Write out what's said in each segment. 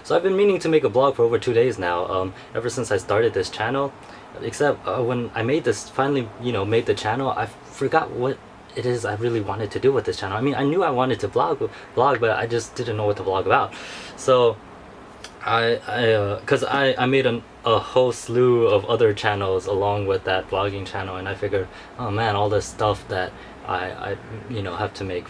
So I've been meaning to make a vlog for over 2 days now, ever since I started this channel. Except when I finally made the channel, I forgot what it is I really wanted to do with this channel. I mean, I knew I wanted to vlog, but I just didn't know what to vlog about. So because I made a whole slew of other channels along with that vlogging channel, and I figured, oh man, all this stuff that I have to make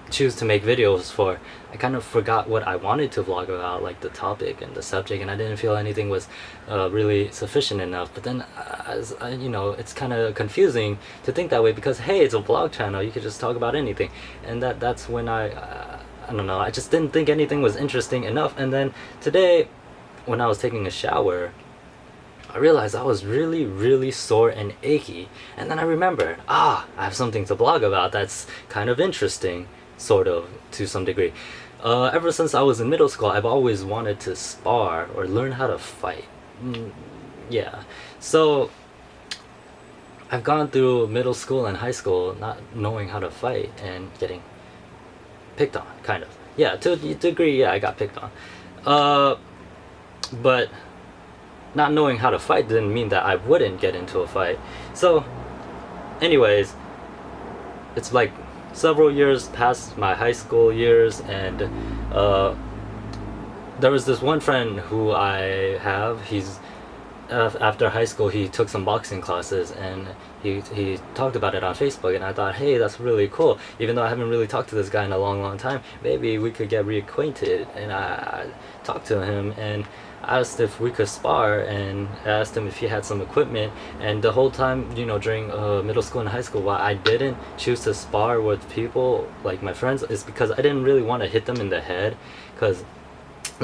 choose to make videos for, I kind of forgot what I wanted to vlog about, like the topic and the subject, and I didn't feel anything was really sufficient enough. But then it's kind of confusing to think that way, because hey, it's a vlog channel, you could just talk about anything. And that's when I don't know, I just didn't think anything was interesting enough. And then today, when I was taking a shower, I realized I was really sore and achy. And then I remembered, I have something to blog about that's kind of interesting, sort of, to some degree. Ever since I was in middle school, I've always wanted to spar or learn how to fight. Yeah, so I've gone through middle school and high school not knowing how to fight and getting picked on, kind of. Yeah, to a degree, yeah, I got picked on. But not knowing how to fight didn't mean that I wouldn't get into a fight. So anyways, it's like several years past my high school years, and there was this one friend who I have. He's after high school, he took some boxing classes, and he talked about it on Facebook, and I thought, hey, that's really cool. Even though I haven't really talked to this guy in a long time, maybe we could get reacquainted. And I talked to him and asked if we could spar, and asked him if he had some equipment. And the whole time, during middle school and high school, why I didn't choose to spar with people like my friends is because I didn't really want to hit them in the head, because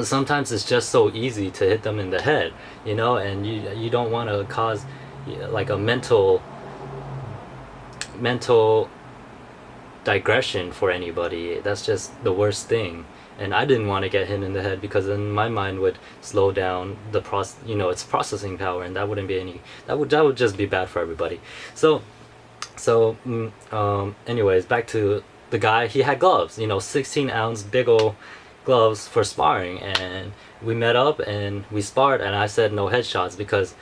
sometimes it's just so easy to hit them in the head, and you don't want to cause like a mental digression for anybody. That's just the worst thing. And I didn't want to get hit in the head, because then my mind would slow down the its processing power, and that wouldn't be that would just be bad for everybody. So anyways, back to the guy. He had gloves, 16-ounce big ol' gloves for sparring, and we met up and we sparred, and I said no headshots because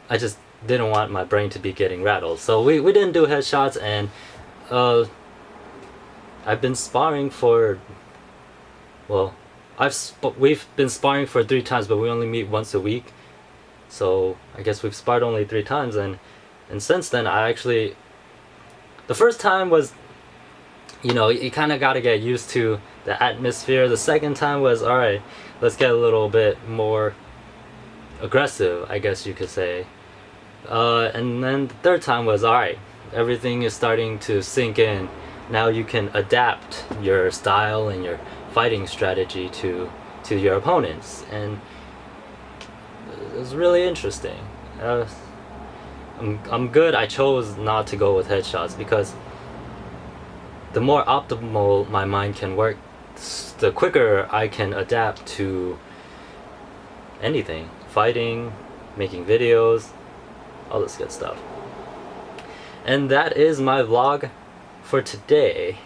I just didn't want my brain to be getting rattled. So we didn't do headshots, and I've been sparring for, we've been sparring for 3 times, but we only meet once a week. So I guess we've sparred only 3 times, and since then the first time was, you kind of got to get used to the atmosphere. The second time was, alright, let's get a little bit more aggressive, I guess you could say. And then the third time was, alright, everything is starting to sink in. Now you can adapt your style and your fighting strategy to your opponents, and it was really interesting. I'm good. I chose not to go with headshots, because the more optimal my mind can work, the quicker I can adapt to anything. Fighting, making videos, all this good stuff. And that is my vlog for today.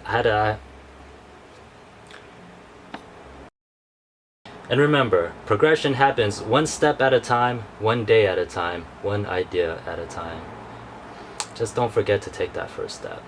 And remember, progression happens one step at a time, one day at a time, one idea at a time. Just don't forget to take that first step.